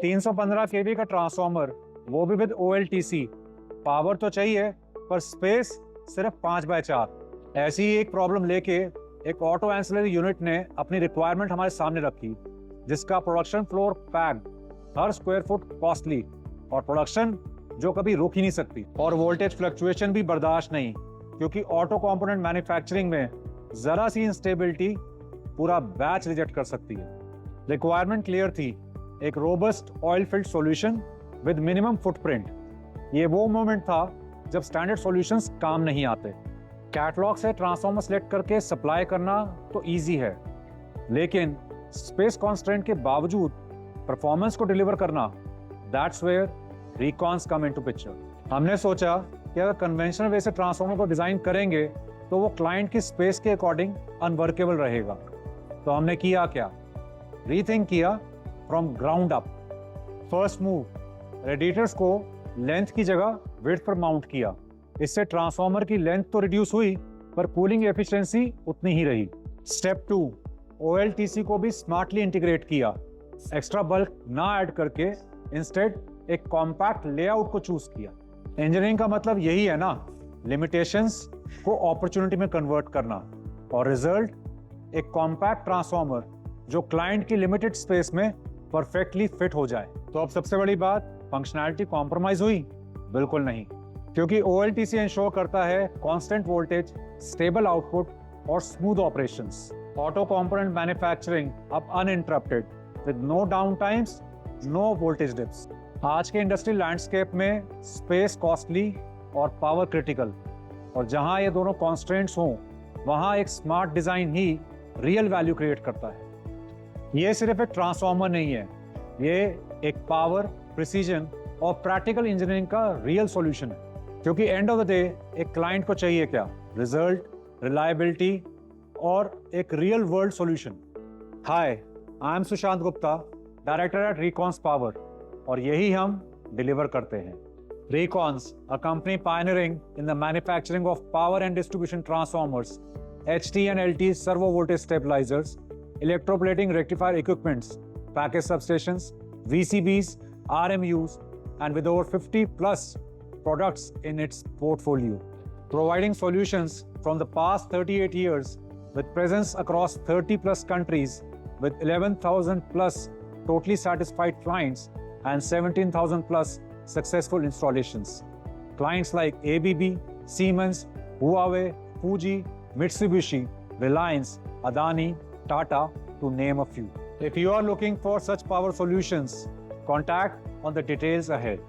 315 केवी का ट्रांसफार्मर, वो भी विद OLTC। पावर तो चाहिए पर स्पेस सिर्फ 5x4। ऐसी ही एक प्रॉब्लम लेके एक ऑटो एंसिलरी यूनिट ने अपनी रिक्वायरमेंट हमारे सामने रखी, जिसका प्रोडक्शन फ्लोर पैक्ड, हर स्क्वायर फुट कॉस्टली और प्रोडक्शन जो कभी रुक ही नहीं सकती, और वोल्टेज फ्लक्चुएशन भी बर्दाश्त नहीं, क्योंकि ऑटो कंपोनेंट मैन्युफैक्चरिंग में जरा सी इंस्टेबिलिटी पूरा बैच रिजेक्ट कर सकती है। रिक्वायरमेंट क्लियर थी, एक robust oil field solution with minimum footprint. ये वो मोमेंट था जब स्टैंडर्ड सॉल्यूशंस काम नहीं आते। कैटलॉग से ट्रांसफार्मर सेलेक्ट करके सप्लाई करना तो इजी है, लेकिन स्पेस कॉन्स्ट्रेंट के बावजूद परफॉर्मेंस को डिलीवर करना, that's where Recons come into picture. हमने सोचा कि अगर कन्वेंशनल वे से ट्रांसफार्मर को डिजाइन करेंगे तो वो क्लाइंट की स्पेस के अकॉर्डिंग अनवर्केबल रहेगा। तो हमने किया क्या? रीथिंक किया from ground up. First move, radiators को लेंथ की जगह विड्थ पर माउंट किया। इससे ट्रांसफार्मर की लेंथ तो रिड्यूस हुई, पर कूलिंग एफिशिएंसी उतनी ही रही। स्टेप 2, OLTC को भी स्मार्टली इंटीग्रेट किया, एक्स्ट्रा बल्क ना ऐड करके इंस्टेड एक कॉम्पैक्ट लेआउट को चूज किया। इंजीनियरिंग का मतलब यही है ना, लिमिटेशंस को अपॉर्चुनिटी में कन्वर्ट करना, और रिजल्ट एक कॉम्पैक्ट ट्रांसफार्मर जो क्लाइंट की लिमिटेड स्पेस में परफेक्टली फिट हो जाए। तो अब सबसे बड़ी बात, फंक्शनैलिटी कॉम्प्रोमाइज हुई? बिल्कुल नहीं, क्योंकि OLTC इंश्योर करता है कांस्टेंट वोल्टेज, स्टेबल आउटपुट और smooth operations. Auto component manufacturing अब uninterrupted, with no down times, no voltage dips. आज के इंडस्ट्रियल लैंडस्केप में स्पेस कॉस्टली और पावर क्रिटिकल, और जहां ये दोनों कॉन्स्ट्रेंट्स हों, वहां एक स्मार्ट डिजाइन ही रियल वैल्यू क्रिएट करता है। ये सिर्फ एक ट्रांसफार्मर नहीं है, ये एक पावर, प्रिसीजन और प्रैक्टिकल इंजीनियरिंग का रियल सॉल्यूशन है। क्योंकि एंड ऑफ द डे एक क्लाइंट को चाहिए क्या? रिजल्ट, रिलायबिलिटी और एक real world solution. Hi, I am Sushant Gupta, director at Recons power, और यही हम डिलीवर करते हैं। Recons, a company pioneering in the manufacturing of power and distribution transformers, HT and LT servo voltage stabilizers, electroplating rectifier equipments, package substations, VCBs, RMUs, and with over 50 plus products in its portfolio, providing solutions from the past 38 years with presence across 30 plus countries, with 11,000 plus totally satisfied clients and 17,000 plus successful installations. Clients like ABB, Siemens, Huawei, Fuji, Mitsubishi, Reliance, Adani, Tata, to name a few. If you are looking for such power solutions, contact on the details ahead.